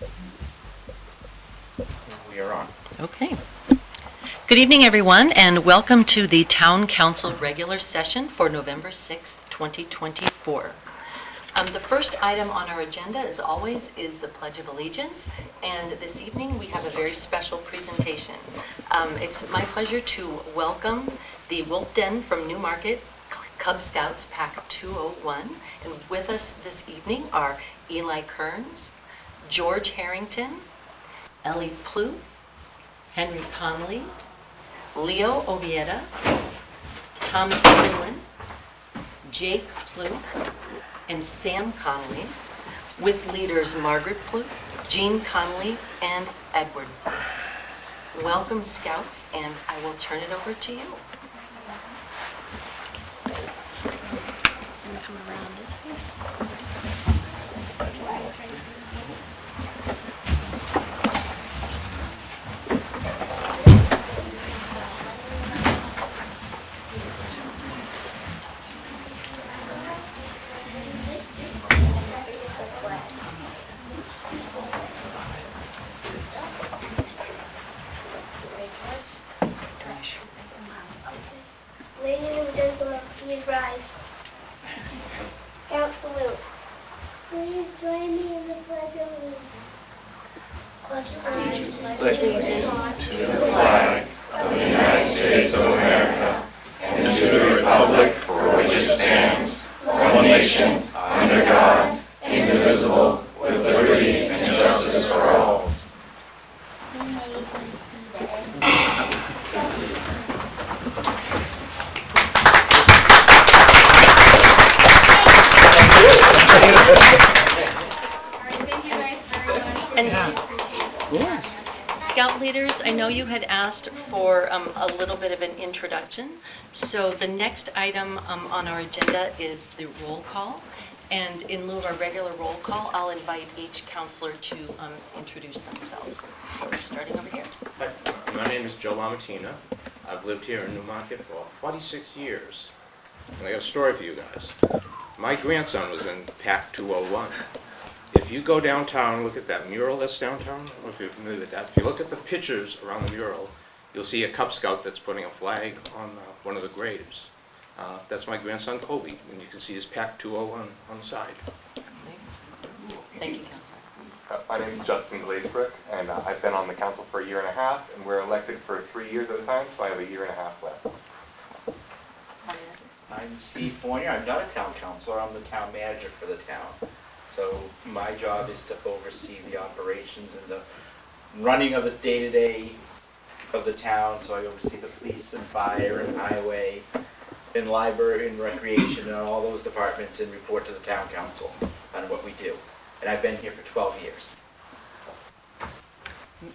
We are on. Okay. Good evening, everyone, and welcome to the Town Council regular session for November 6th, 2024. The first item on our agenda, as always, is the Pledge of Allegiance, and this evening we have a very special presentation. It's my pleasure to welcome the Wolf Den from Newmarket Cub Scouts Pack 201, and with us this evening are Eli Kearns, George Harrington, Ellie Plouffe, Henry Connolly, Leo Obieta, Thomas Quinlan, Jake Plouffe, and Sam Connolly, with leaders Margaret Plouffe, Jean Connolly, and Edward Plouffe. Welcome, Scouts, and I will turn it over to you. Come around this way. Ladies and gentlemen, please rise. Scout salute. Please join me in the Pledge of Allegiance. Allegiance to the flag of the United States of America and to the republic for which it stands, one nation, under God, indivisible, with liberty and justice for all. Scout leaders, I know you had asked for a little bit of an introduction. So the next item on our agenda is the roll call. And in lieu of our regular roll call, I'll invite each counselor to introduce themselves. So we're starting over here. Hi, my name is Joe Lamatina. I've lived here in Newmarket for 46 years. And I got a story for you guys. My grandson was in Pack 201. If you go downtown, look at that mural that's downtown. I don't know if you're familiar with that. If you look at the pictures around the mural, you'll see a Cub Scout that's putting a flag on one of the graves. That's my grandson Kobe, and you can see his Pack 201 on the side. Thank you, Counselor. My name is Justin Glazebrook, and I've been on the council for a year and a half, and we're elected for 3 years at a time, so I have a year and a half left. I'm Steve Fournier. I'm not a town councilor. I'm the town manager for the town. So my job is to oversee the operations and the running of the day-to-day of the town. So I oversee the police and fire and highway and library and recreation and all those departments, and report to the town council on what we do. And I've been here for 12 years.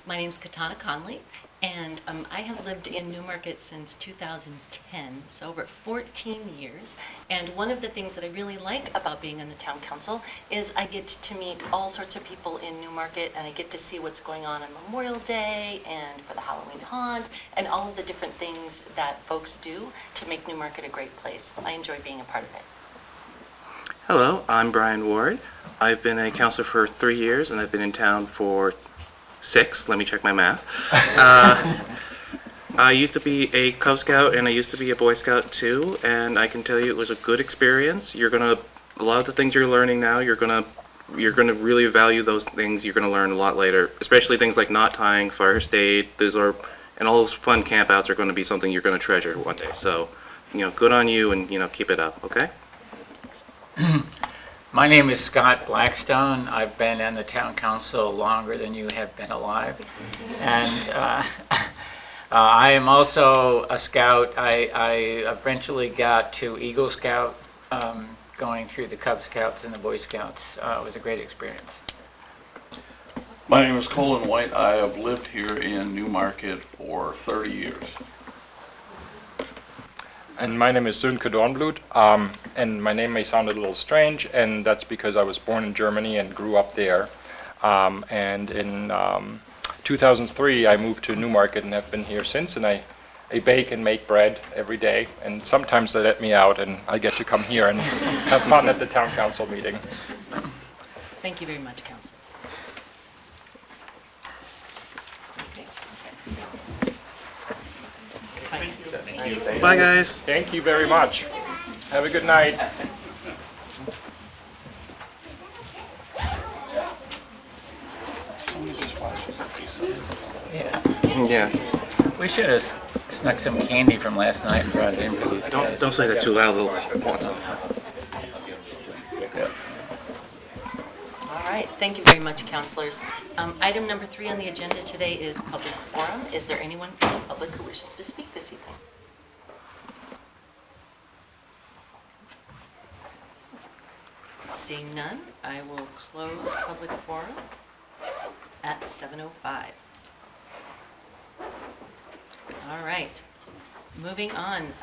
My name's Katana Conley, and I have lived in Newmarket since 2010, so over 14 years. And one of the things that I really like about being on the town council is I get to meet all sorts of people in Newmarket, and I get to see what's going on Memorial Day and for the Halloween Haunt, and all of the different things that folks do to make Newmarket a great place. I enjoy being a part of it. Hello, I'm Brian Ward. I've been a counselor for 3 years, and I've been in town for 6. Let me check my math. I used to be a Cub Scout, and I used to be a Boy Scout too, and I can tell you it was a good experience. A lot of the things you're learning now, you're gonna really value those things. You're gonna learn a lot later, especially things like knot tying, first aid. And all those fun campouts are going to be something you're going to treasure one day. So, good on you, and keep it up. Okay. My name is Scott Blackstone. I've been on the town council longer than you have been alive. And I am also a scout. I eventually got to Eagle Scout, going through the Cub Scouts and the Boy Scouts. It was a great experience. My name is Colin White. I have lived here in Newmarket for 30 years. And my name is Sönke Dornblut, and my name may sound a little strange, and that's because I was born in Germany and grew up there. And in 2003, I moved to Newmarket and have been here since, and I bake and make bread every day, and sometimes they let me out, and I get to come here and have fun at the town council meeting. Thank you very much, councilors. you. Bye, guys. Thank you very much. Have a good night. Yeah. Yeah. We should have snuck some candy from last night and brought it in for these guys. Don't say that too loud. They'll want some. All right, thank you very much, counselors. Item number 3 on the agenda today is public forum. Is there anyone from the public who wishes to speak this evening? Seeing none, I will close public forum at 7:05. All right, moving on.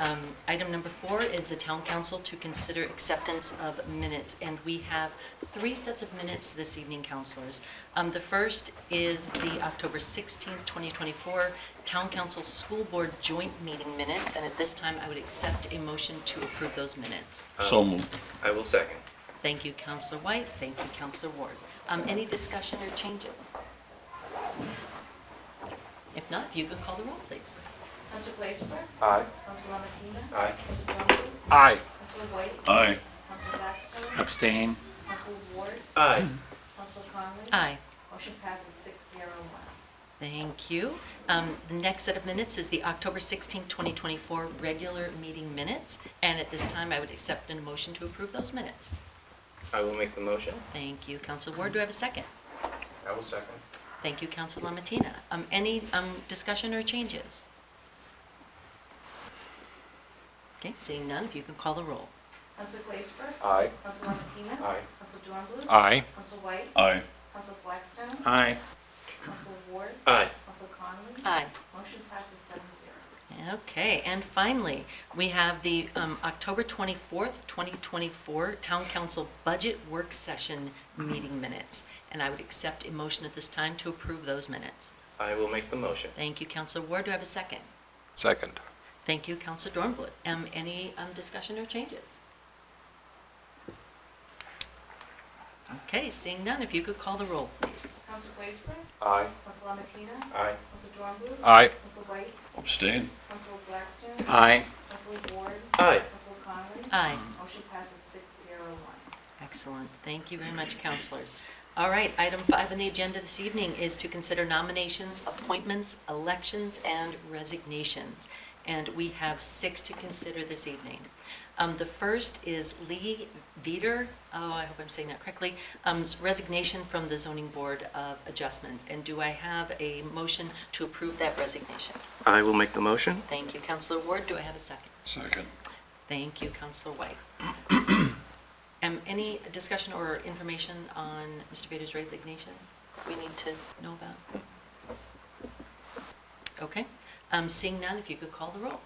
Item number 4 is the town council to consider acceptance of minutes, and we have 3 sets of minutes this evening, counselors. The first is the October 16th, 2024 Town Council School Board Joint Meeting minutes, and at this time, I would accept a motion to approve those minutes. So moved. I will second. Thank you, Counselor White. Thank you, Counselor Ward. Any discussion or changes? If not, if you could call the roll, please. Councilor Blaisberg? Aye. Councilor Lamatina? Aye. Councilor Drumgoole? Aye. Councilor White? Aye. Councilor Blackstone? Abstain. Councilor Ward? Aye. Councilor Conley? Aye. Motion passes 6-0-1. Thank you. The next set of minutes is the October 16th, 2024 regular meeting minutes, and at this time, I would accept a motion to approve those minutes. I will make the motion. Thank you, Counselor Ward. Do I have a second? I will second. Thank you, Counselor Lamatina. Any discussion or changes? Okay, seeing none, if you can call the roll. Councilor Blaisberg? Aye. Councilor Lamatina? Aye. Councilor Drumgoole? Aye. Councilor White? Aye. Councilor Blackstone? Aye. Councilor Ward? Aye. Councilor Conley? Aye. Motion passes 7-0. Okay, and finally, we have the October 24th, 2024 Town Council Budget Work Session meeting minutes, and I would accept a motion at this time to approve those minutes. I will make the motion. Thank you, Counselor Ward. Do I have a second? Second. Thank you, Counselor Dornbluth. Any discussion or changes? Okay, seeing none, if you could call the roll, please. Councilor Blaisberg? Aye. Councilor Lamatina? Aye. Councilor Drumgoole? Aye. Councilor White? Abstain. Councilor Blackstone? Aye. Councilor Ward? Aye. Councilor Conley? Aye. Motion passes 6-0-1. Excellent. Thank you very much, counselors. All right, item 5 on the agenda this evening is to consider nominations, appointments, elections, and resignations. And we have 6 to consider this evening. The first is Lee Veeder, I hope I'm saying that correctly, resignation from the Zoning Board of Adjustment. And do I have a motion to approve that resignation? I will make the motion. Thank you, Counselor Ward. Do I have a second? Second. Thank you, Counselor White. Any discussion or information on Mr. Vader's resignation we need to know about? Okay. Seeing none, if you could call the roll.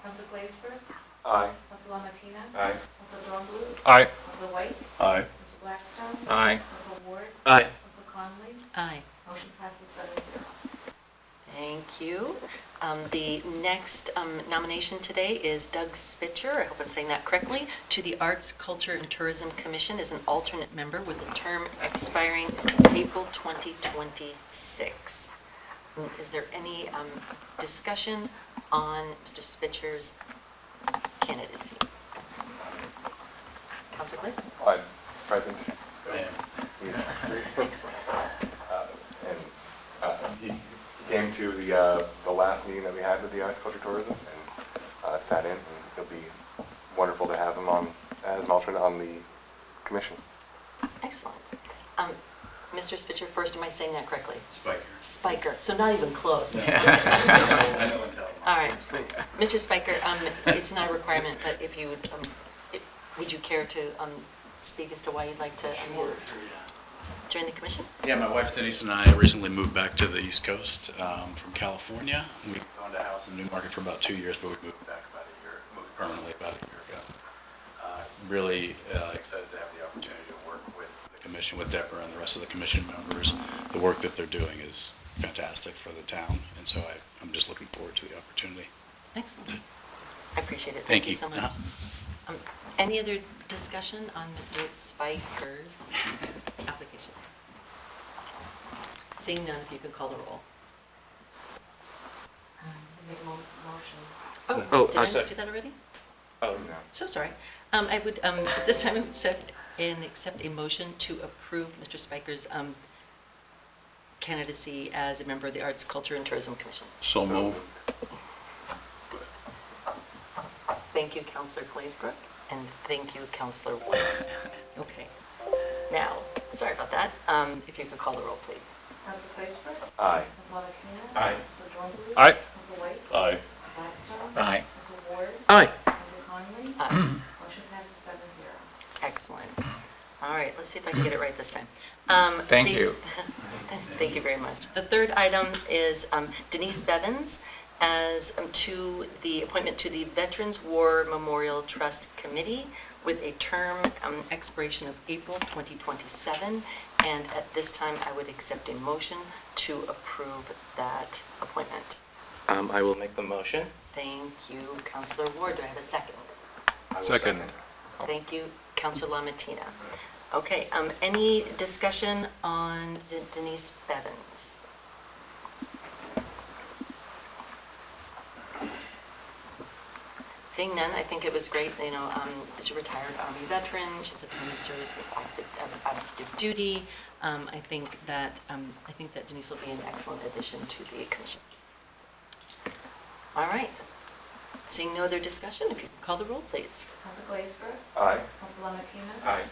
Councilor Blaisberg? Aye. Councilor Lamatina? Aye. Councilor Drumgoole? Aye. Councilor White? Aye. Councilor Blackstone? Aye. Councilor Ward? Aye. Councilor Conley? Aye. Motion passes 7-0. Thank you. The next nomination today is Doug Spitzer, I hope I'm saying that correctly, to the Arts, Culture, and Tourism Commission as an alternate member with a term expiring April 2026. Is there any discussion on Mr. Spitzer's candidacy? Councilor Glazer? I'm present. He's Excellent. and he came to the last meeting that we had with the Arts, Culture, Tourism, and sat in, and it'll be wonderful to have him on as an alternate on the commission. Excellent. Mr. Spitzer, first, am I saying that correctly? Spiker. Spiker, so not even close. All right. Mr. Spiker, it's not a requirement, but if you would you care to speak as to why you'd like to join the commission? Yeah, my wife Denise and I recently moved back to the East Coast from California. We owned a house in Newmarket for about 2 years, but we moved back moved permanently about a year ago. Really excited to have the opportunity to work with the commission, with Deborah and the rest of the commission members. The work that they're doing is fantastic for the town, and so I'm just looking forward to the opportunity. Excellent. I appreciate it. Thank Thank you you. so much. Any other discussion on Mr. Spiker's application? Seeing none, if you could call the roll. Make a motion Oh, did I I said- not do that already? Oh, So sorry. I would, at this time, I would accept a motion to approve Mr. Spiker's candidacy as a member of the Arts, Culture, and Tourism Commission. So moved. Thank you, Councillor Glazebrook, and thank you, Councillor White. Okay. Now, sorry about that. If you could call the roll, please. Council Glazebrook? Aye. Council Lamatina? Aye. Council Dornblue? Aye. Council White? Aye. Council Blackstone? Aye. Council Ward? Aye. Council Conley? Aye. Motion passes 7-0. Excellent. All right, let's see if I can get it right this time. Thank the- you. Thank you very much. The third item is Denise Bevins as to the appointment to the Veterans War Memorial Trust Committee with a term expiration of April 2027. And at this time, I would accept a motion to approve that appointment. I will make the motion. Thank you, Councillor Ward. Do I have a second? I will Second. Thank you, Councillor Lamatina. Okay, any discussion on Denise Bevins? Seeing none, I think it was great, she's a retired Army veteran, she's a time of service, is active duty. I think that Denise will be an excellent addition to the commission. All right. Seeing no other discussion, if you can call the roll, please. Council Glazebrook? Aye. Council Lamatina? Aye.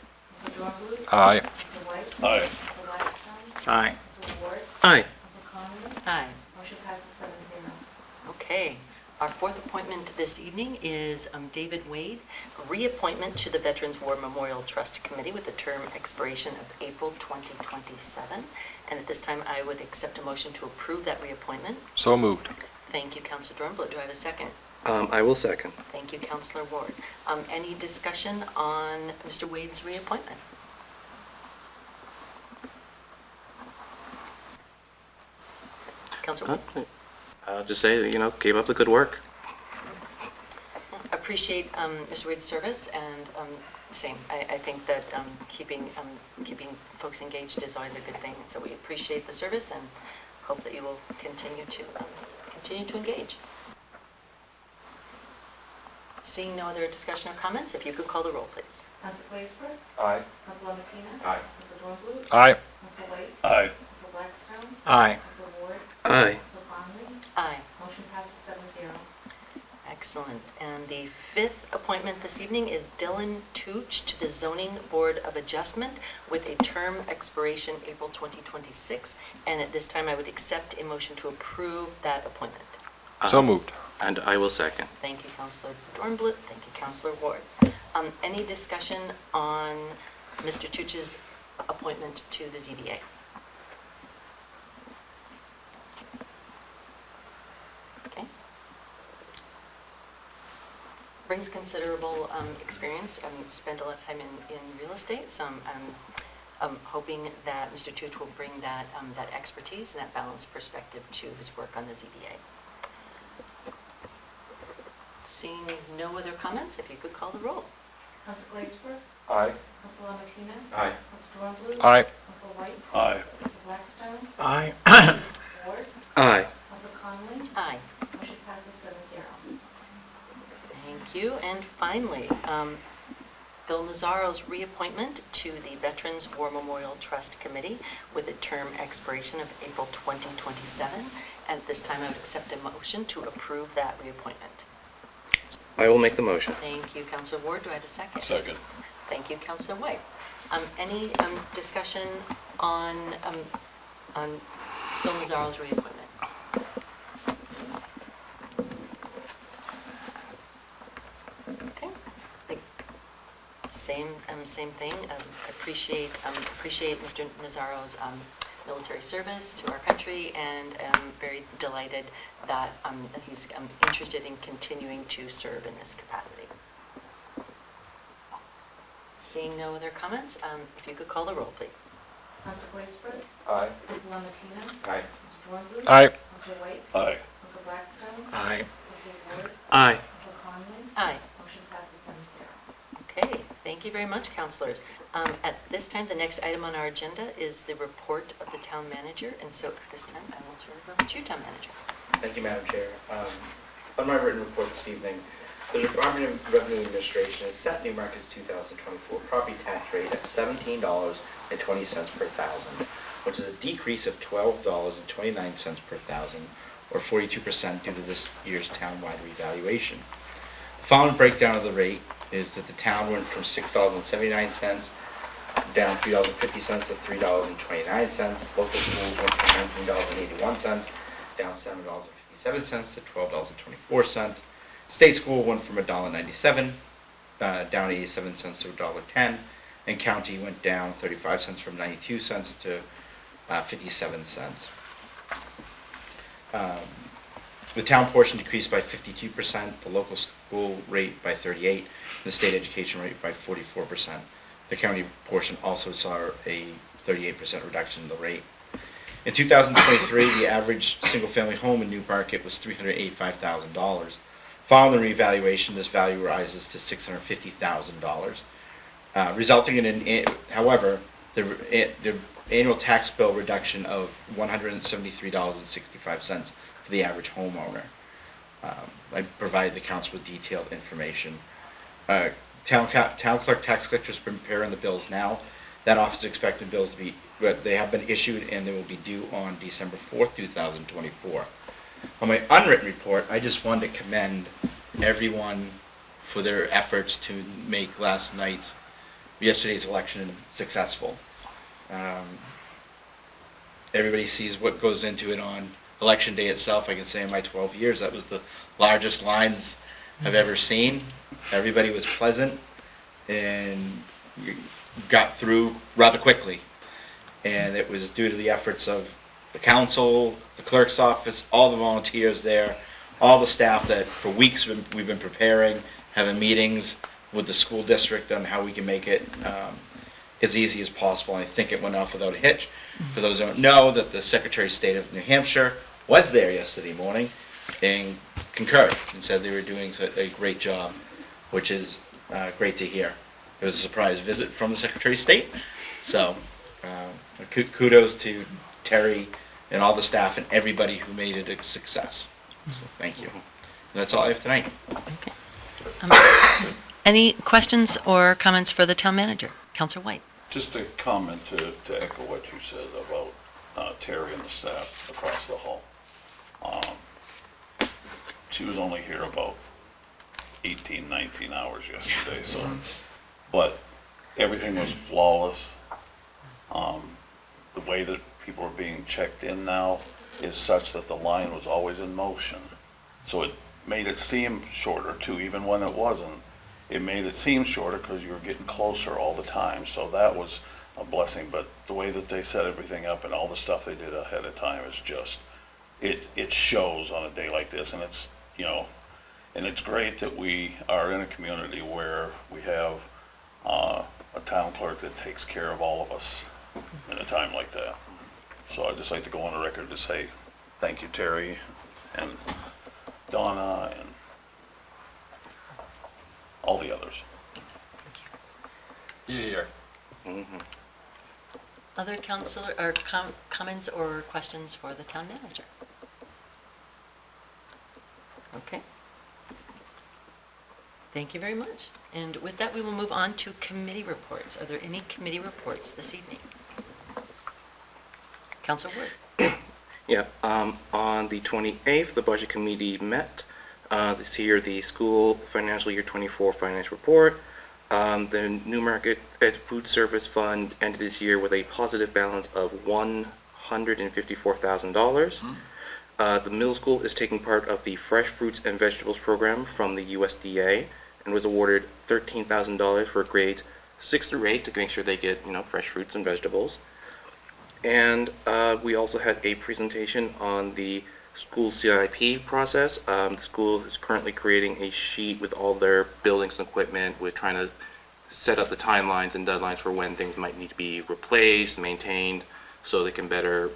Council Dornblue? Aye. Council White? Aye. Council Blackstone? Aye. Council Ward? Aye. Council Conley? Aye. Motion passes 7-0. Okay. Our fourth appointment this evening is David Wade, reappointment to the Veterans War Memorial Trust Committee with a term expiration of April 2027. And at this time, I would accept a motion to approve that reappointment. So moved. Thank you, Councilor Dornbluth. Do I have a second? I will second. Thank you, Councilor Ward. Any discussion on Mr. Wade's reappointment? Councilor Ward? I'll just say, keep up the good work. Appreciate Mr. Wade's service, and same. I think that keeping folks engaged is always a good thing. So we appreciate the service and hope that you will continue to engage. Seeing no other discussion or comments, if you could call the roll, please. Council Glazebrook? Aye. Council Lamatina? Aye. Council Dornblue? Aye. Council White? Aye. Council Blackstone? Aye. Council Ward? Aye. Council Conley? Aye. Motion passes 7-0. Excellent. And the fifth appointment this evening is Dylan Tooch to the Zoning Board of Adjustment with a term expiration April 2026. And at this time, I would accept a motion to approve that appointment. So moved. And I will second. Thank you, Councilor Dornbluth. Thank you, Councilor Ward. Any discussion on Mr. Tooch's appointment to the ZBA? Okay. Brings considerable experience. Spent a lot of time in real estate, so I'm hoping that Mr. Tooch will bring that expertise and that balanced perspective to his work on the ZBA. Seeing no other comments, if you could call the roll. Council Glazebrook? Aye. Council Lamatina? Aye. Council Dornblue? Aye. Council White? Aye. Council Blackstone? Aye. Ward? Aye. Council Conley? Aye. Motion passes 7-0. Thank you. And finally, Bill Nazzaro's reappointment to the Veterans War Memorial Trust Committee with a term expiration of April 2027. And at this time, I would accept a motion to approve that reappointment. I will make the motion. Thank you, Councilor Ward. Do I have a second? Second. Thank you, Councilor White. Any discussion on Bill Nazzaro's reappointment? Okay. Same thing. Appreciate Mr. Nazzaro's military service to our country, and I'm very delighted that he's interested in continuing to serve in this capacity. Seeing no other comments, if you could call the roll, please. Council Glazebrook? Aye. Council Lamatina? Aye. Council Dornblue? Aye. Council White? Aye. Council Blackstone? Aye. Council Ward? Aye. Council Conley? Aye. Motion passes 7-0. Okay, thank you very much, councilors. At this time, the next item on our agenda is the report of the town manager, and so at this time, I will turn it over to you, town manager. Thank you, Madam Chair. On my written report this evening, the Department of Revenue Administration has set Newmarket's 2024 property tax rate at $17.20 per thousand, which is a decrease of $12.29 per thousand, or 42% due to this year's townwide revaluation. The following breakdown of the rate is that the town went from $6.79 down $3.50 to $3.29. Local schools went from $19.81 down $7.57 to $12.24. State school went from $1.97 down 87 cents to $1.10, and county went down 35 cents from 92 cents to 57 cents. The town portion decreased by 52%, the local school rate by 38%, and the state education rate by 44%. The county portion also saw a 38% reduction in the rate. In 2023, the average single-family home in Newmarket was $385,000. Following the revaluation, this value rises to $650,000, resulting in however, the annual tax bill reduction of $173.65 for the average homeowner. I provided the council with detailed information. Town clerk tax collectors preparing the bills now. That office is expecting bills to be, they have been issued and they will be due on December 4th, 2024. On my unwritten report, I just wanted to commend everyone for their efforts to make yesterday's election successful. Everybody sees what goes into it on election day itself. I can say in my 12 years, that was the largest lines I've ever seen. Everybody was pleasant and you got through rather quickly. And it was due to the efforts of the council, the clerk's office, all the volunteers there, all the staff that for weeks we've been preparing, having meetings with the school district on how we can make it as easy as possible. And I think it went off without a hitch. For those who don't know, that the Secretary of State of New Hampshire was there yesterday morning and concurred and said they were doing a great job, which is great to hear. It was a surprise visit from the Secretary of State. So kudos to Terry and all the staff and everybody who made it a success. So thank you. And that's all I have tonight. Okay. Any questions or comments for the town manager? Councilor White. Just a comment to echo what you said about Terry and the staff across the hall. She was only here about 18, 19 hours yesterday, so, but everything was flawless. The way that people are being checked in now is such that the line was always in motion. So it made it seem shorter too, even when it wasn't. It made it seem shorter because you were getting closer all the time. So that was a blessing. But the way that they set everything up and all the stuff they did ahead of time is just, it shows on a day like this. And it's, and it's great that we are in a community where we have a town clerk that takes care of all of us in a time like that. So I'd just like to go on the record to say thank you, Terry and Donna and all the others. Yeah. Mm-hmm. Other councilor or comments or questions for the town manager? Okay. Thank you very much. And with that, we will move on to committee reports. Are there any committee reports this evening? Councilor Wood. Yeah, on the 28th, the Budget Committee met. This year, the school financial year 24 finance report. The Newmarket Food Service Fund ended this year with a positive balance of $154,000. The middle school is taking part of the Fresh Fruits and Vegetables program from the USDA and was awarded $13,000 for grades 6 through 8 to make sure they get, fresh fruits and vegetables. And we also had a presentation on the school CIP process. The school is currently creating a sheet with all their buildings and equipment. We're trying to set up the timelines and deadlines for when things might need to be replaced, maintained, so they can better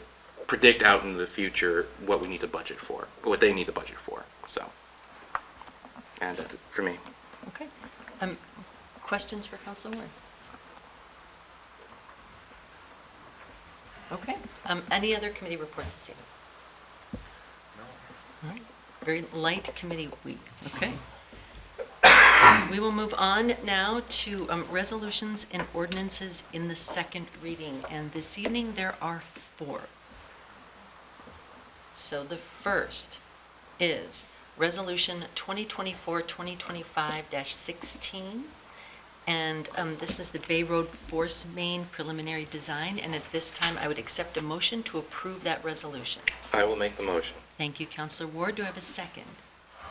predict out into the future what we need to budget for, or what they need to budget for. So, and that's it for me. Okay. Questions for Councilor Ward? Okay. Any other committee reports this evening? No. All right. very light committee week, okay? We will move on now to resolutions and ordinances in the second reading, and this evening there are 4. So the first is Resolution 2024-2025-16, and this is the Bay Road Force Main preliminary design, and at this time I would accept a motion to approve that resolution. I will make the motion. Thank you, Councillor Ward. Do I have a second?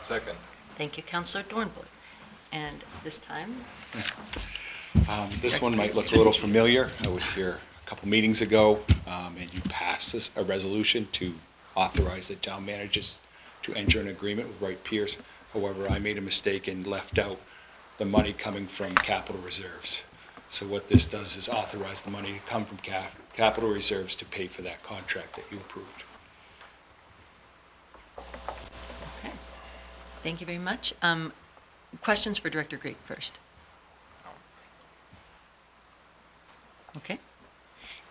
Second. Thank you, Councillor Dornbluth. And this time, This one might look a little familiar. I was here a couple meetings ago, and you passed a resolution to authorize the town managers to enter an agreement with Wright Pierce. However, I made a mistake and left out the money coming from capital reserves. So what this does is authorize the money to come from capital reserves to pay for that contract that you approved. okay. Thank you very much. Questions for Director Grigg first? Okay.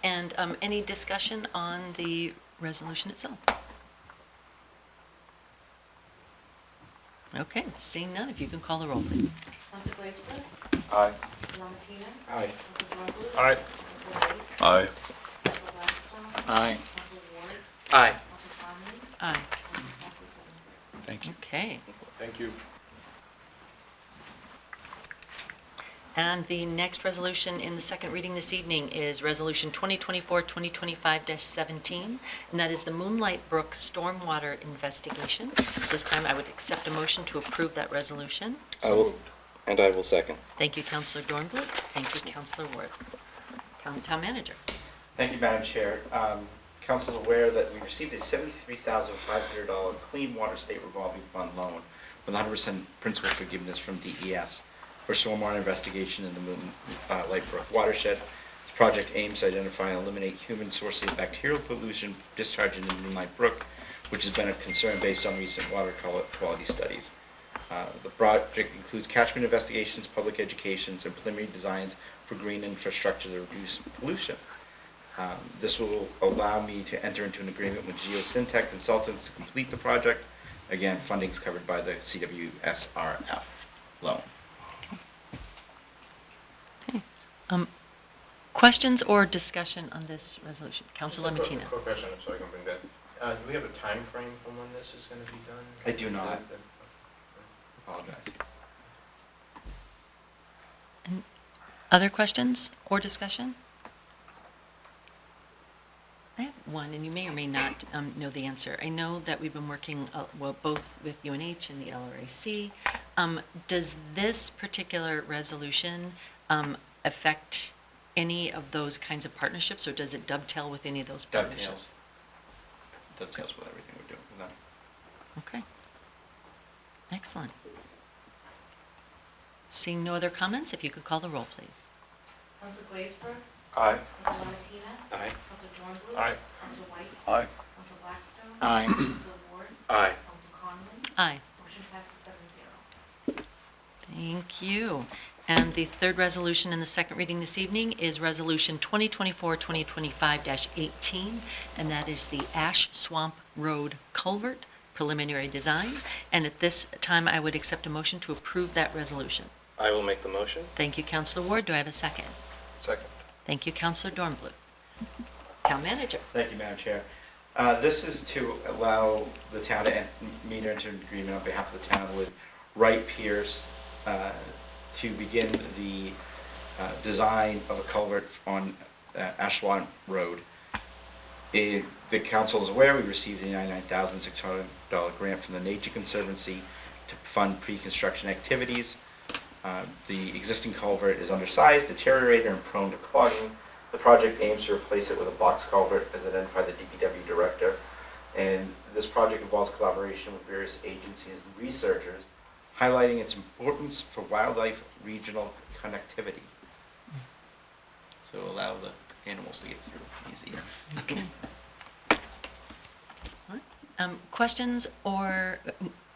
And any discussion on the resolution itself? Okay, seeing none, if you can call the roll, please. Council Glazebrook? Aye. Council Lamatina? Aye. Council Dornbluth? Aye. Council White? Aye. Council Blackstone? Aye. Council Ward? Aye. Council Conlon? Aye. Motion passes 7-0. Thank you. Okay. Thank you. And the next resolution in the second reading this evening is Resolution 2024-2025-17, and that is the Moonlight Brook Stormwater Investigation. This time I would accept a motion to approve that resolution. I will second. Thank you, Councillor Dornbluth. Thank you, Councillor Ward. Town Manager. Thank you, Madam Chair. Council is aware that we received a $73,500 Clean Water State Revolving Fund loan with 100% principal forgiveness from DES for stormwater investigation in the Moonlight Brook watershed. This project aims to identify and eliminate human sources of bacterial pollution discharged into the Moonlight Brook, which has been a concern based on recent water quality studies. The project includes catchment investigations, public educations, and preliminary designs for green infrastructure to reduce pollution. This will allow me to enter into an agreement with Geosyntec Consultants to complete the project. Again, funding is covered by the CWSRF loan. Questions or discussion on this resolution? Councillor Just a Lamatina. quick question, so I can bring that. Do we have a time frame for when this is going to be done? I do not. Apologize. Other questions or discussion? I have one, and you may or may not know the answer. I know that we've been working, both with UNH and the LRAC. Does this particular resolution affect any of those kinds of partnerships, or does it dovetail with any of those partnerships? Dovetails with everything we're doing. No. Okay. Excellent. Seeing no other comments, if you could call the roll, please. Council Glazebrook? Aye. Council Lamatina? Aye. Council Dornbluth? Aye. Council White? Aye. Council Blackstone? Aye. Council Ward? Aye. Council Conlon? Aye. Motion passes 7-0. Thank you. And the third resolution in the second reading this evening is Resolution 2024-2025-18, and that is the Ash Swamp Road Culvert Preliminary Design. And at this time, I would accept a motion to approve that resolution. I will make the motion. Thank you, Councillor Ward. Do I have a second? Second. Thank you, Councillor Dornbluth. Town Manager. Thank you, Madam Chair. This is to allow the town to me to enter an agreement on behalf of the town with Wright Pierce to begin the design of a culvert on Ash Swamp Road. The council is aware we received a $99,600 grant from the Nature Conservancy to fund pre-construction activities. The existing culvert is undersized, deteriorated, and prone to clogging. The project aims to replace it with a box culvert as identified by the DPW director. And this project involves collaboration with various agencies and researchers, highlighting its importance for wildlife regional connectivity. So allow the animals to get through easier. Okay. All right. Questions or,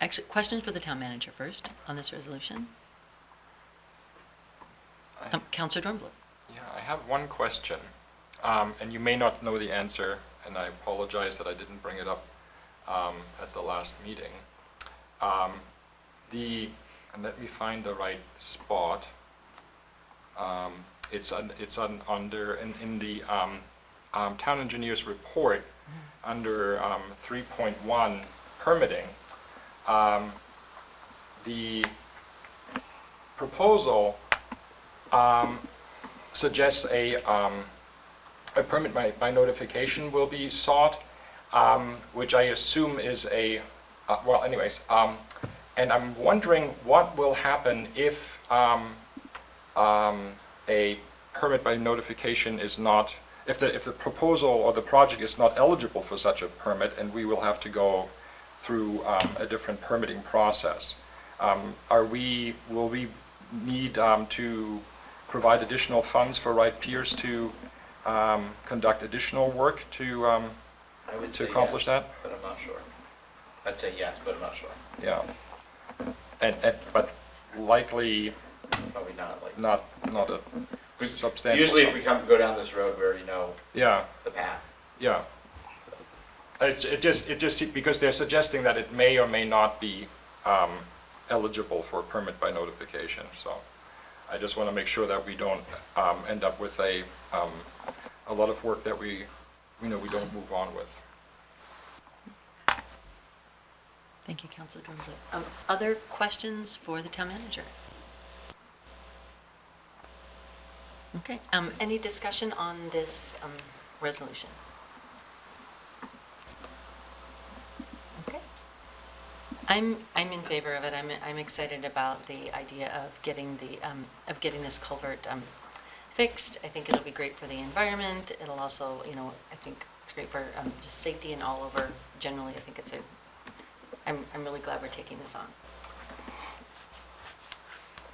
actually, questions for the Town Manager first on this resolution? Councillor Dornbluth. Yeah, I have one question, and you may not know the answer, and I apologize that I didn't bring it up at the last meeting. and let me find the right spot. It's under, in the town engineer's report, under 3.1 permitting. The proposal suggests a permit by notification will be sought, which I assume is well, anyways, and I'm wondering what will happen if a permit by notification is not, if the proposal or the project is not eligible for such a permit, and we will have to go through a different permitting process. Will we need to provide additional funds for Wright Piers to conduct additional work to I would say accomplish yes, that? but I'm not sure. I'd say yes, but I'm not sure. Yeah. But likely Probably not, like. not a substantial Usually if sum. we go down this road, we already know Yeah, the path. yeah. It just because they're suggesting that it may or may not be eligible for a permit by notification. So I just want to make sure that we don't end up with a lot of work that we don't move on with. Thank you, Councilor Dornbluth. Other questions for the town manager? Okay, any discussion on this resolution? Okay. I'm in favor of it. I'm excited about the idea of getting this culvert fixed. I think it'll be great for the environment. It'll also, I think it's great for just safety and all over. Generally, I think I'm really glad we're taking this on.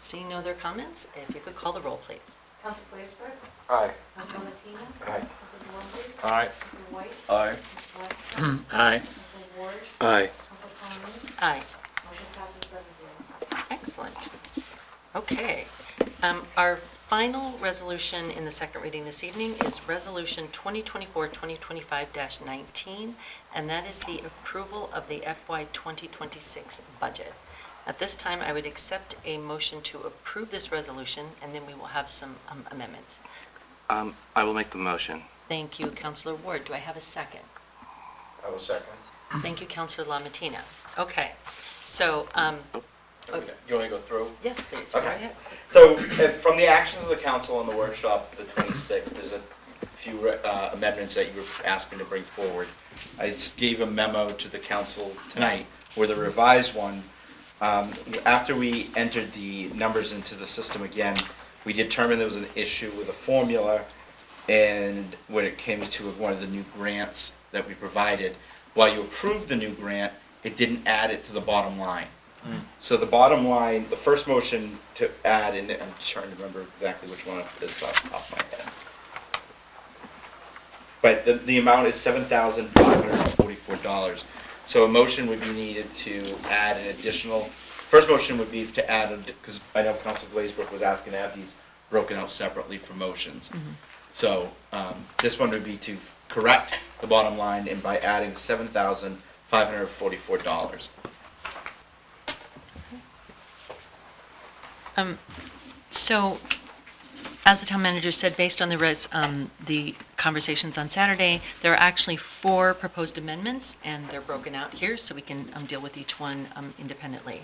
Seeing no other comments, if you could call the roll, please. Council Blaisberg? Aye. Council Martina? Aye. Council Dornbluth? Aye. Council White? Aye. Council Blackstone? Aye. Council Ward? Aye. Council Conlon? Aye. Motion passes 7-0. Excellent. Okay. Our final resolution in the second reading this evening is Resolution 2024-2025-19, and that is the approval of the FY 2026 budget. At this time, I would accept a motion to approve this resolution, and then we will have some amendments. I will make the motion. Thank you, Councilor Ward. Do I have a second? I will second. Thank you, Councilor Lamatina. Okay. So, You want to go through? yes, please. Go Okay. ahead. So from the actions of the council in the workshop, the 26th, there's a few amendments that you were asking to bring forward. I just gave a memo to the council tonight where the revised one, after we entered the numbers into the system again, we determined there was an issue with a formula, and when it came to one of the new grants that we provided, while you approved the new grant, it didn't add it to the bottom line. So the bottom line, the first motion to add, and I'm just trying to remember exactly which one it is off the top of my head. But the amount is $7,544. So a motion would be needed to add an additional, first motion would be to add, because I know Council Glazebrook was asking to have these broken out separately for motions. So this one would be to correct the bottom line and by adding $7,544. So, as the town manager said, based on the conversations on Saturday, there are actually 4 proposed amendments, and they're broken out here, so we can deal with each one independently.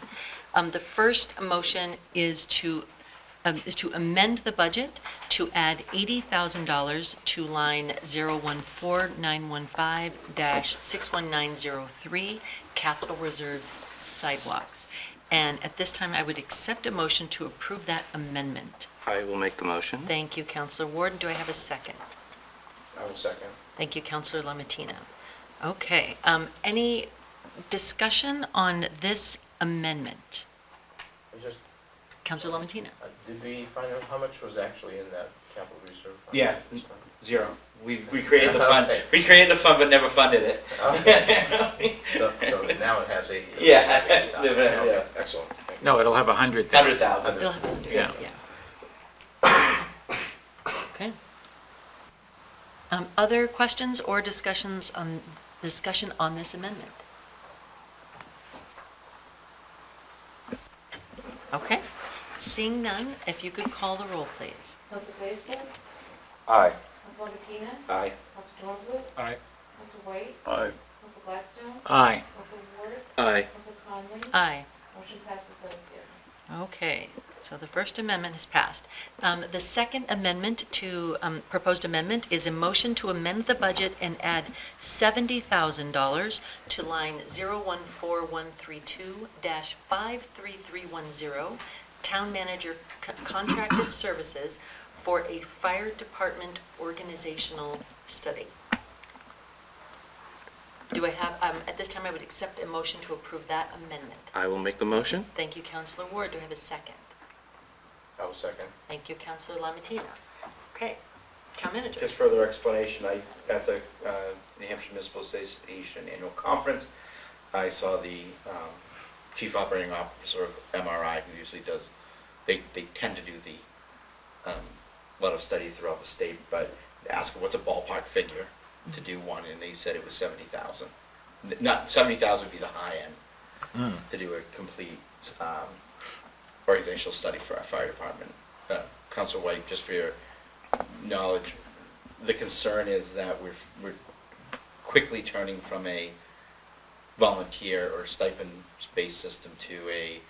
The first motion is to amend the budget to add $80,000 to line 014915-61903, Capital Reserves Sidewalks. And at this time, I would accept a motion to approve that amendment. I will make the motion. Thank you, Councilor Ward. Do I have a second? I will second. Thank you, Councilor Lamatina. Okay, any discussion on this amendment? Councilor Lamatina? Did we find out how much was actually in that capital reserve fund? Yeah, 0. We created the fund. Okay. We created the fund but never funded it. Okay. So now it has a... Yeah. Okay, Yes. excellent. Thank you. No, it'll have 100,000. 100,000. They'll have 100, Yeah. Okay. Other questions or discussion on this amendment? Okay. Seeing none, if you could call the roll, please. Council Blaisdell? Aye. Council Lamatina? Aye. Council Dornbluth? Aye. Council White? Aye. Council Blackstone? Aye. Council Ward? Aye. Council Conley? Aye. Motion passes 7-0. Okay, so the first amendment has passed. The second amendment to, proposed amendment is a motion to amend the budget and add $70,000 to line 014132-53310, Town Manager Contracted Services for a Fire Department Organizational Study. Do I have, at this time, I would accept a motion to approve that amendment. I will make the motion. Thank you, Councilor Ward. Do I have a second? I will second. Thank you, Councilor Lamatina. Okay, Town Manager. Just further explanation, at the New Hampshire Municipal Association Annual Conference, I saw the Chief Operating Officer of MRI, who usually does, they tend to do the, a lot of studies throughout the state, but ask what's a ballpark figure to do one, and they said it was 70,000. Not 70,000 would be the high end to do a complete organizational study for our fire department. Council White, just for your knowledge, the concern is that we're quickly turning from a volunteer or stipend-based system to a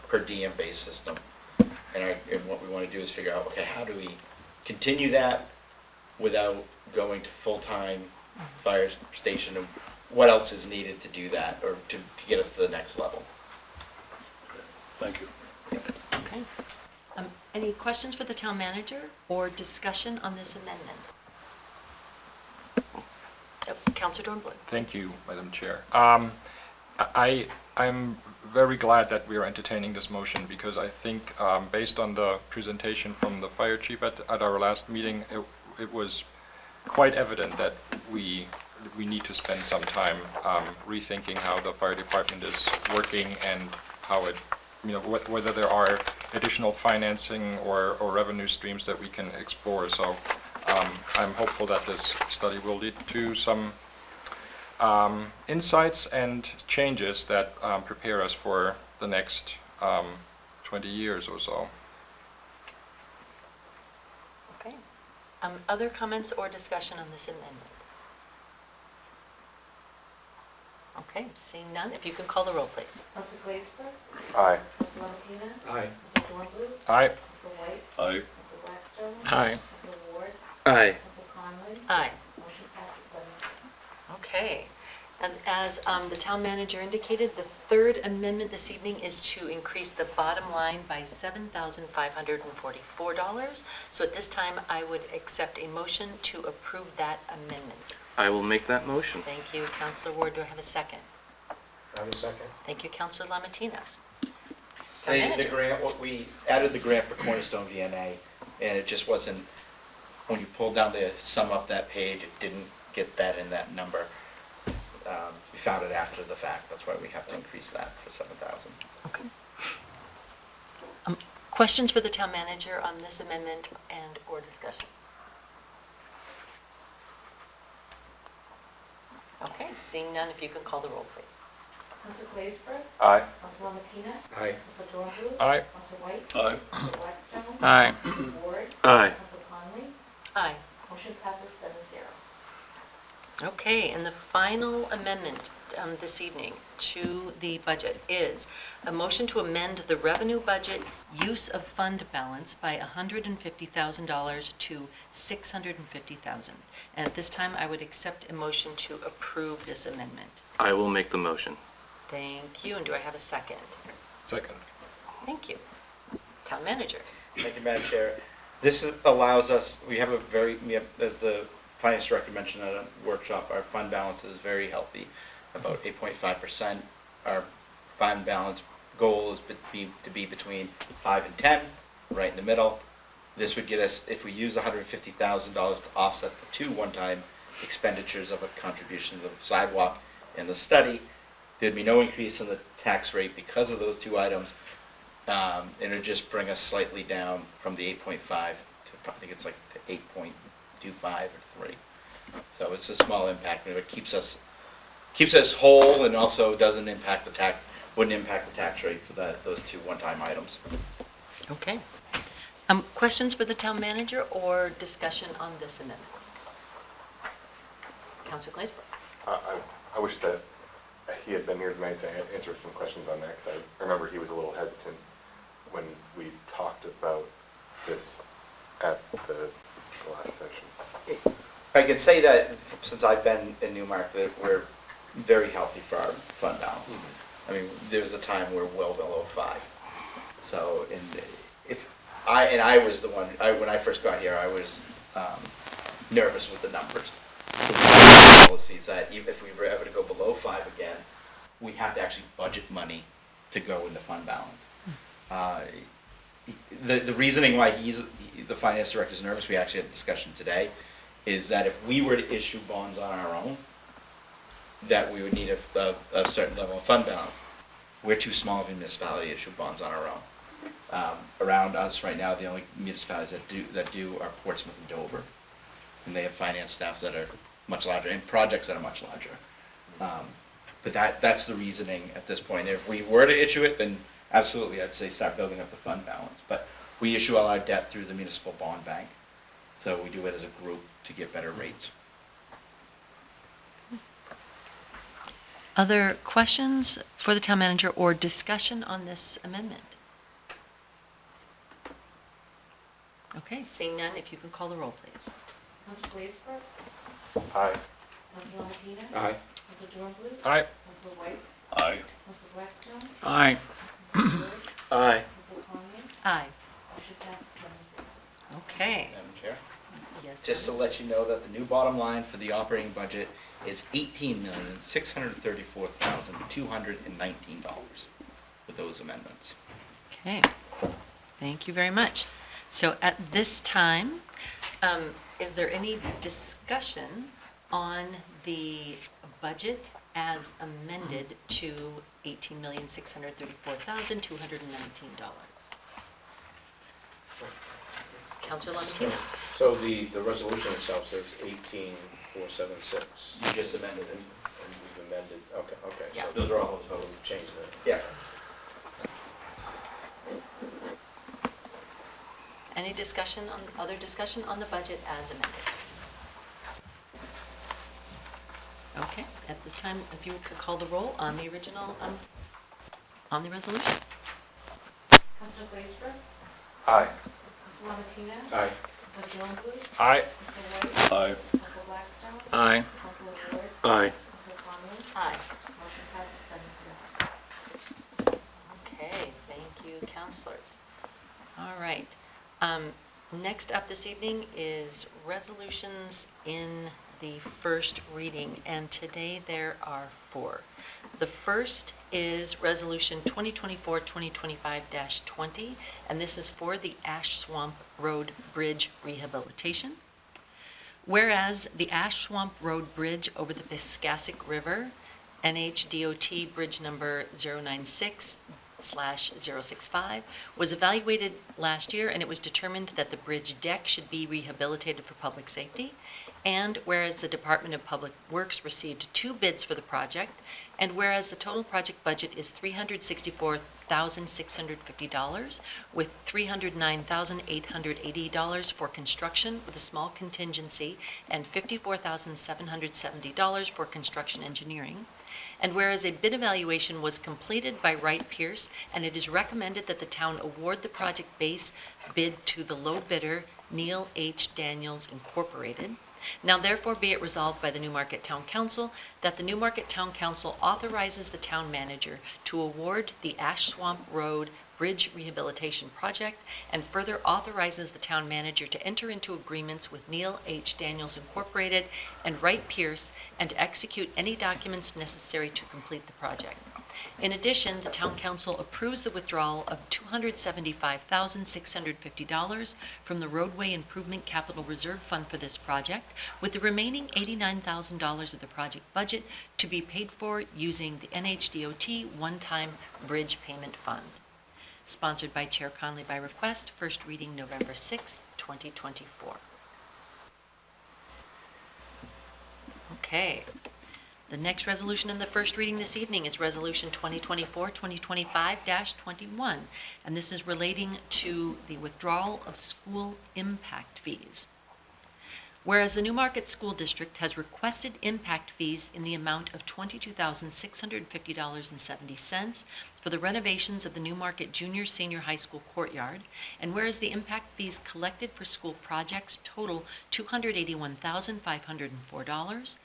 per diem-based system. And what we want to do is figure out, okay, how do we continue that without going to full-time fire station, and what else is needed to do that, or to get us to the next level? Thank you. Okay. Any questions for the Town Manager or discussion on this amendment? Councilor Dornbluth. Thank you, Madam Chair. I'm very glad that we are entertaining this motion, because I think, based on the presentation from the fire chief at our last meeting, it was quite evident that we need to spend some time rethinking how the fire department is working, and how it, whether there are additional financing or revenue streams that we can explore. So I'm hopeful that this study will lead to some insights and changes that prepare us for the next 20 years or so. Okay. Other comments or discussion on this amendment? Okay, seeing none, if you could call the roll, please. Council Blaisdell? Aye. Council Lamatina? Aye. Council Dornbluth? Aye. Council White? Aye. Council Blackstone? Aye. Council Ward? Aye. Council Conley? Aye. Motion passes 7-0. Okay. And as the Town Manager indicated, the third amendment this evening is to increase the bottom line by $7,544. So at this time, I would accept a motion to approve that amendment. I will make that motion. Thank you, Councilor Ward. Do I have a second? I will second. Thank you, Councilor Lamatina. Town The Manager. grant, we added the grant for Cornerstone VNA, and it just wasn't, when you pulled down the sum up that page, it didn't get that in that number. We found it after the fact, that's why we have to increase that for 7,000. Okay. Questions for the Town Manager on this amendment and or discussion? Okay, seeing none, if you can call the roll, please. Council Blaisdell? Aye. Council Lamatina? Aye. Council Dornbluth? Aye. Council White? Aye. Council Blackstone? Aye. Council Ward? Aye. Council Conley? Aye. Motion passes 7-0. Okay, and the final amendment this evening to the budget is a motion to amend the revenue budget use of fund balance by $150,000 to $650,000. And at this time, I would accept a motion to approve this amendment. I will make the motion. Thank you, and do I have a second? Second. Thank you. Town Manager. Thank you, Madam Chair. This allows us, we have, as the Finance Director mentioned at a workshop, our fund balance is very healthy, about 8.5%. Our fund balance goal is to be between 5 and 10, right in the middle. This would get us, if we use $150,000 to offset the two one-time expenditures of a contribution to the sidewalk and the study, there'd be no increase in the tax rate because of those two items. And it would just bring us slightly down from the 8.5 to, I think it's like to 8.25 or 3. So it's a small impact, but it keeps us whole, and also doesn't impact wouldn't impact the tax rate for those two one-time items. Okay. Questions for the town manager or discussion on this amendment? Councilor Glazebrook. I wish that he had been here tonight to answer some questions on that, because I remember he was a little hesitant when we talked about this at the last session. I can say that since I've been in Newmarket, we're very healthy for our fund balance. I mean, there was a time we're well below 5. So, I was the one, when I first got here, I was nervous with the numbers. So the policy is that even if we were ever to go below 5 again, we have to actually budget money to go into fund balance. The reasoning why the finance director is nervous, we actually had a discussion today, is that if we were to issue bonds on our own, that we would need a certain level of fund balance. We're too small of a municipality to issue bonds on our own. Around us right now, the only municipalities that do are Portsmouth and Dover, and they have finance staffs that are much larger and projects that are much larger. But that's the reasoning at this point. If we were to issue it, then absolutely, I'd say start building up the fund balance. But we issue all our debt through the municipal bond bank, so we do it as a group to get better rates. Other questions for the town manager or discussion on this amendment? Okay, seeing none, if you can call the roll, please. Councilor Glazebrook. Aye. Councilor Martina. Aye. Councilor Dornblue. Aye. Councilor White. Aye. Councilor Blackstone. Aye. Councilor Ward. Aye. Councilor Conley. Aye. Motion passes 7-0. Okay. Madam Chair? Yes. Just to let you know that the new bottom line for the operating budget is $18,634,219 with those amendments. Okay. Thank you very much. So at this time, is there any discussion on the budget as amended to $18,634,219? Councilor Lamattina. So the resolution itself says 18476. You just amended it. And we've amended, okay. Yeah. So Those are all those votes. we've changed it. Yeah. Any discussion other discussion on the budget as amended? Okay, at this time, if you could call the roll on the original, on the resolution. Councilor Glazebrook. Aye. Councilor Martina. Aye. Councilor Dornblue. Aye. Councilor White. Aye. Councilor Blackstone. Aye. Councilor Ward. Aye. Councilor Conley. Aye. Motion passes 7-0. Okay, thank you, councilors. All right. Next up this evening is resolutions in the first reading, and today there are 4. The first is Resolution 2024-2025-20, and this is for the Ash Swamp Road Bridge rehabilitation. Whereas the Ash Swamp Road Bridge over the Piscassic River, NHDOT Bridge number 096/065, was evaluated last year, and it was determined that the bridge deck should be rehabilitated for public safety. And whereas the Department of Public Works received 2 bids for the project, and whereas the total project budget is $364,650, with $309,880 for construction with a small contingency and $54,770 for construction engineering. And whereas a bid evaluation was completed by Wright Pierce, and it is recommended that the town award the project base bid to the low bidder, Neil H. Daniels Incorporated. Now therefore be it resolved by the Newmarket Town Council that the Newmarket Town Council authorizes the town manager to award the Ash Swamp Road Bridge Rehabilitation Project, and further authorizes the town manager to enter into agreements with Neil H. Daniels Incorporated and Wright Pierce and to execute any documents necessary to complete the project. In addition, the Town Council approves the withdrawal of $275,650 from the Roadway Improvement Capital Reserve Fund for this project, with the remaining $89,000 of the project budget to be paid for using the NHDOT One-Time Bridge Payment Fund. Sponsored by Chair Conley by request, first reading November 6th, 2024. Okay. The next resolution in the first reading this evening is Resolution 2024-2025-21, and this is relating to the withdrawal of school impact fees. Whereas the Newmarket School District has requested impact fees in the amount of $22,650.70 for the renovations of the Newmarket Junior Senior High School courtyard, and whereas the impact fees collected for school projects total $281,504,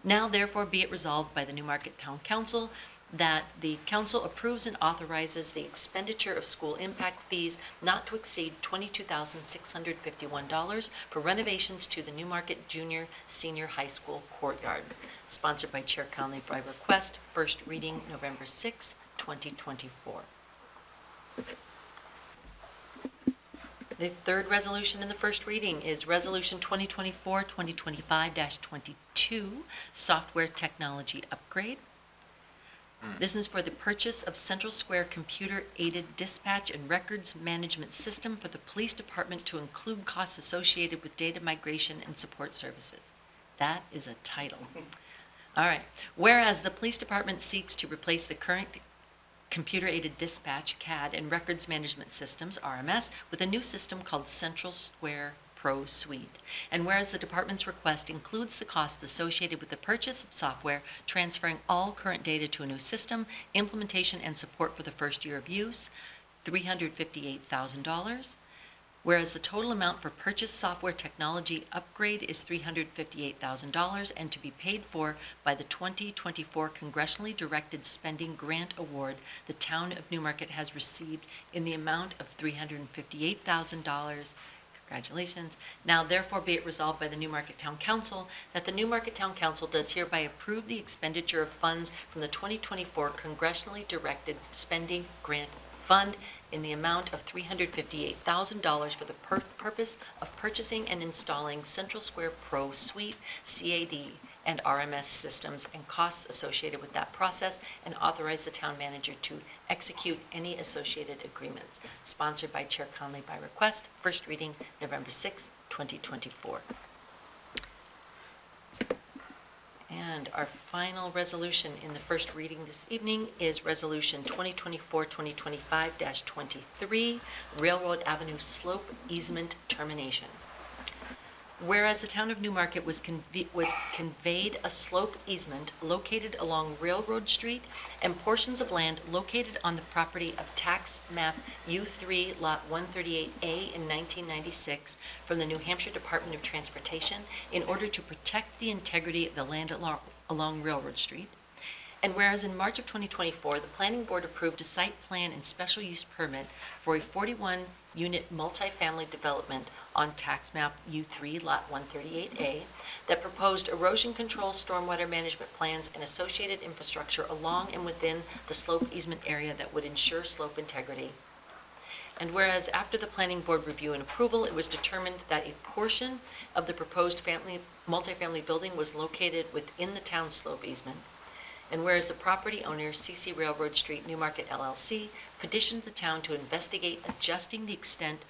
now therefore be it resolved by the Newmarket Town Council that the council approves and authorizes the expenditure of school impact fees not to exceed $22,651 for renovations to the Newmarket Junior Senior High School courtyard. Sponsored by Chair Conley by request. First reading November 6, 2024. The third resolution in the first reading is Resolution 2024-2025-22, Software Technology Upgrade. This is for the purchase of Central Square computer-aided dispatch and records management system for the police department to include costs associated with data migration and support services. That is a title. All right. Whereas the police department seeks to replace the current computer-aided dispatch, CAD, and records management systems, RMS, with a new system called Central Square Pro Suite. And whereas the department's request includes the costs associated with the purchase of software, transferring all current data to a new system, implementation and support for the first year of use, $358,000. Whereas the total amount for purchase software technology upgrade is $358,000 and to be paid for by the 2024 Congressionally Directed Spending Grant Award the Town of Newmarket has received in the amount of $358,000. Congratulations. Now therefore be it resolved by the Newmarket Town Council that the Newmarket Town Council does hereby approve the expenditure of funds from the 2024 Congressionally Directed Spending Grant Fund in the amount of $358,000 for the purpose of purchasing and installing Central Square Pro Suite, CAD, and RMS systems and costs associated with that process, and authorize the town manager to execute any associated agreements. Sponsored by Chair Conley by request. First reading November 6, 2024. And our final resolution in the first reading this evening is Resolution 2024-2025-23, Railroad Avenue Slope Easement Termination. Whereas the town of Newmarket was conveyed a slope easement located along Railroad Street and portions of land located on the property of tax map U3 lot 138A in 1996 from the New Hampshire Department of Transportation in order to protect the integrity of the land along Railroad Street. And whereas in March of 2024, the Planning Board approved a site plan and special use permit for a 41-unit multifamily development on tax map U3 lot 138A that proposed erosion control, stormwater management plans, and associated infrastructure along and within the slope easement area that would ensure slope integrity. And whereas after the Planning Board review and approval, it was determined that a portion of the proposed multifamily building was located within the town slope easement. And whereas the property owner, CC Railroad Street Newmarket LLC, petitioned the town to investigate adjusting the extent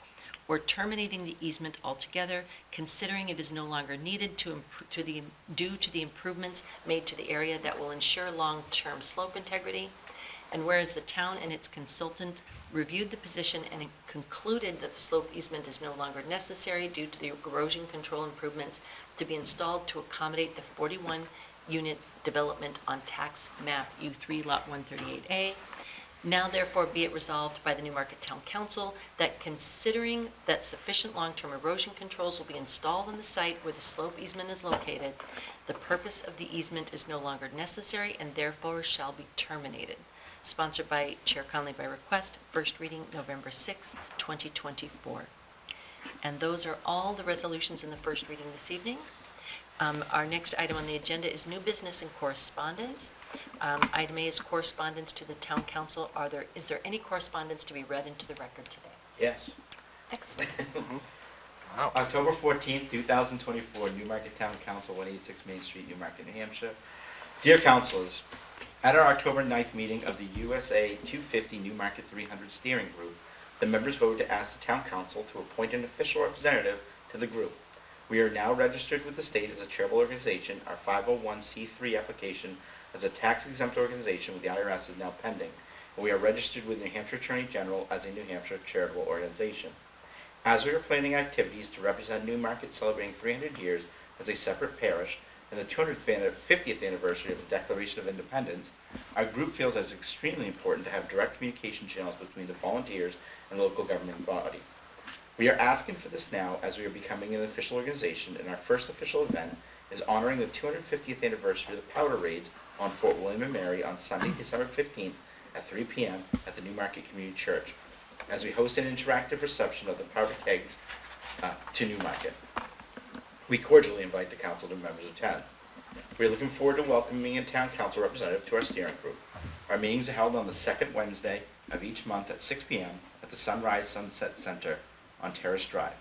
or terminating the easement altogether, considering it is no longer needed due to the improvements made to the area that will ensure long-term slope integrity. And whereas the town and its consultant reviewed the position and concluded that the slope easement is no longer necessary due to the erosion control improvements to be installed to accommodate the 41-unit development on tax map U3 lot 138A. Now therefore be it resolved by the Newmarket Town Council that considering that sufficient long-term erosion controls will be installed on the site where the slope easement is located, the purpose of the easement is no longer necessary and therefore shall be terminated. Sponsored by Chair Conley by request. First reading November 6, 2024. And those are all the resolutions in the first reading this evening. Our next item on the agenda is new business and correspondence. Item A is correspondence to the Town Council. Is there any correspondence to be read into the record today? Yes. Excellent. October 14th, 2024, Newmarket Town Council, 186 Main Street, Newmarket, New Hampshire. Dear councilors, at our October 9th meeting of the USA 250 Newmarket 300 Steering Group, the members voted to ask the Town Council to appoint an official representative to the group. We are now registered with the state as a charitable organization. Our 501c3 application as a tax-exempt organization with the IRS is now pending. And we are registered with New Hampshire Attorney General as a New Hampshire charitable organization. As we are planning activities to represent Newmarket celebrating 300 years as a separate parish and the 250th anniversary of the Declaration of Independence, our group feels that it's extremely important to have direct communication channels between the volunteers and local government bodies. We are asking for this now as we are becoming an official organization, and our first official event is honoring the 250th anniversary of the powder raids on Fort William and Mary on Sunday, December 15th at 3 p.m. at the Newmarket Community Church, as we host an interactive reception of the powder kegs to Newmarket. We cordially invite the council to members attend. We are looking forward to welcoming a town council representative to our steering group. Our meetings are held on the second Wednesday of each month at 6 p.m. at the Sunrise Sunset Center on Terrace Drive.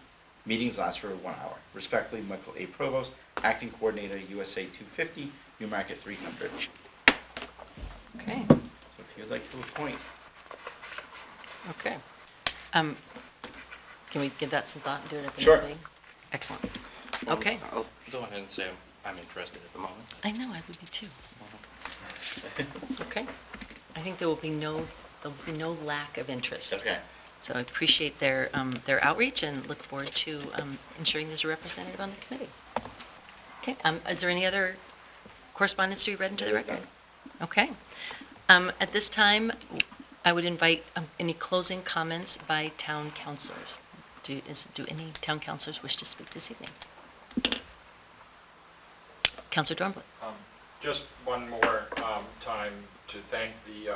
Meetings last for 1 hour. Respectfully, Michael A. Provost, Acting Coordinator, USA 250, Newmarket 300. Okay. So if you'd like to appoint. Okay. Can we give that some thought and do it at the Sure. next meeting? Excellent. Okay. I'll go ahead and say I'm interested at the moment. I know, I would be too. Okay. I think there will be no lack of interest. Okay. So I appreciate their outreach and look forward to ensuring there's a representative on the committee. Okay. Is there any other correspondence to be read into the record? Okay. At this time, I would invite any closing comments by town councilors. Do any town councilors wish to speak this evening? Councilor Dornbluth. Just one more time to thank the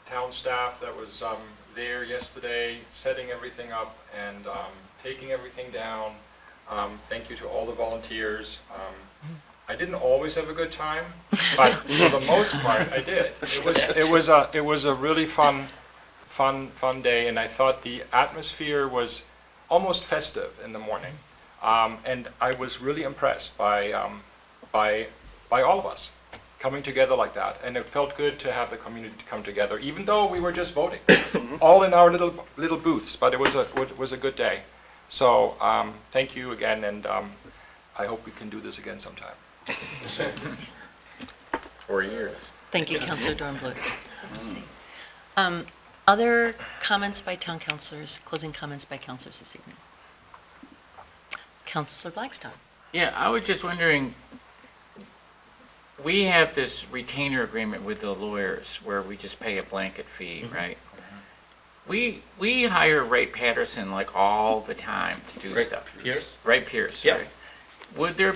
town staff that was there yesterday, setting everything up and taking everything down. Thank you to all the volunteers. I didn't always have a good time, but for the most part, I did. It was a really fun day, and I thought the atmosphere was almost festive in the morning, and I was really impressed by all of us coming together like that, and it felt good to have the community come together, even though we were just voting, all in our little booths. But it was a good day. So thank you again, and I hope we can do this again sometime. 4 years. Thank you, Councilor Dornbluth. Let's see. Other comments by town councilors, closing comments by councilors this evening? Councilor Blackstone. Yeah, I was just wondering, we have this retainer agreement with the lawyers where we just pay a blanket fee, right? We hire Ray Patterson like all the time to do stuff. Pierce? Ray Pierce, Yep. right? Would there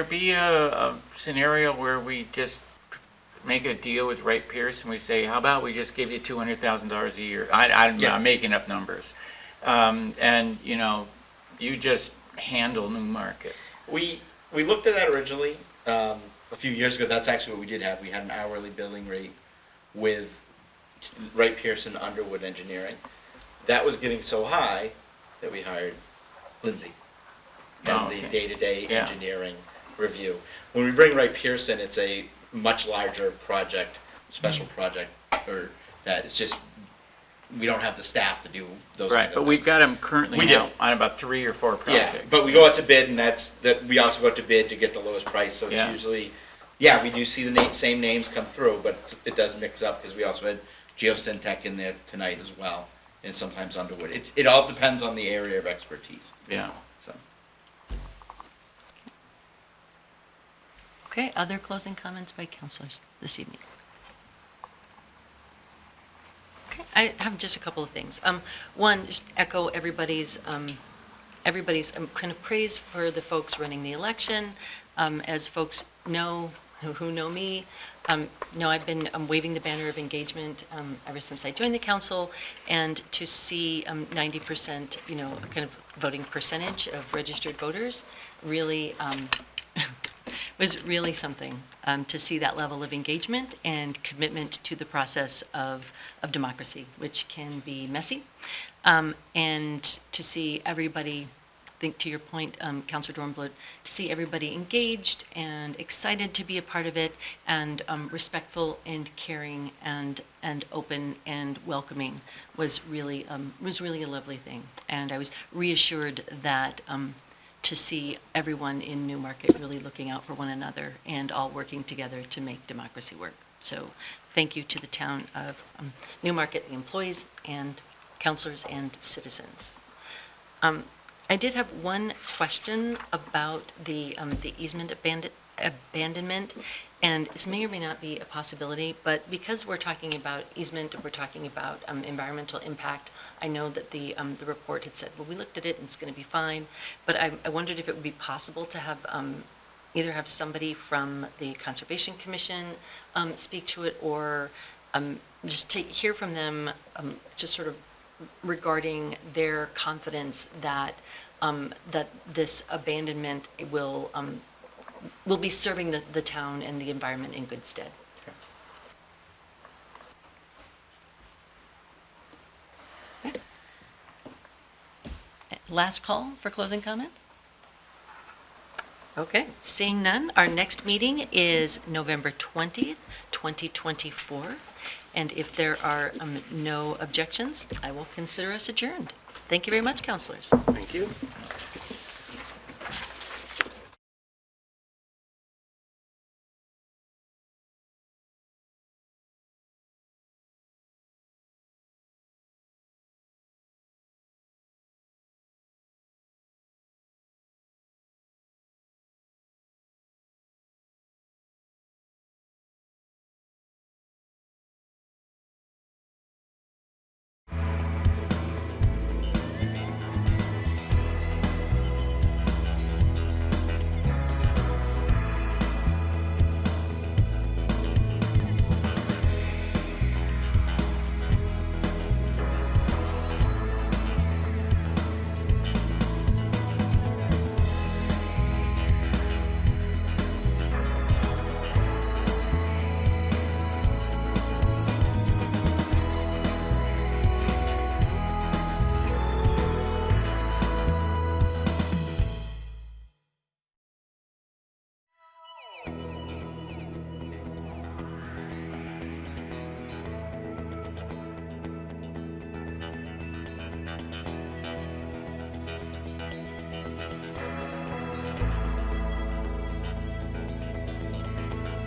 be a scenario where we just make a deal with Ray Pierce and we say, how about we just give you $200,000 a year? I'm making up numbers. And, you just handle Newmarket. We looked at that originally a few years ago. That's actually what we did have. We had an hourly billing rate with Wright Pearson Underwood Engineering. That was getting so high that we hired Lindsay as the day-to-day engineering review. When we bring Wright Pearson, it's a much larger project, special project, or that it's just we don't have the staff to do those. Right, but we've got him currently now on about 3 or 4 projects. Yeah, but we go out to bid, and we also go out to bid to get the lowest price. So it's usually, we do see the same names come through, but it does mix up because we also had Geosyntec in there tonight as well, and sometimes Underwood. It all depends on the area of expertise. Yeah. So. Okay, other closing comments by councilors this evening? Okay, I have just a couple of things. One, just echo everybody's kind of praise for the folks running the election. As folks know, who know me, I've been waving the banner of engagement ever since I joined the council, and to see 90%, kind of voting percentage of registered voters really was really something to see that level of engagement and commitment to the process of democracy, which can be messy, and to see everybody, I think to your point, Councilor Dornbluth, to see everybody engaged and excited to be a part of it, and respectful and caring and open and welcoming was really a lovely thing. And I was reassured that to see everyone in Newmarket really looking out for one another and all working together to make democracy work. So thank you to the town of Newmarket, the employees and councilors and citizens. I did have one question about the easement abandonment, and this may or may not be a possibility, but because we're talking about easement, we're talking about environmental impact, I know that the report had said, well, we looked at it and it's going to be fine, but I wondered if it would be possible to have either have somebody from the Conservation Commission speak to it, or just to hear from them, just sort of regarding their confidence that that this abandonment will be serving the town and the environment in good stead. Okay. Last call for closing comments? Okay, seeing none, our next meeting is November 20th, 2024. And if there are no objections, I will consider us adjourned. Thank you very much, councilors. Thank you.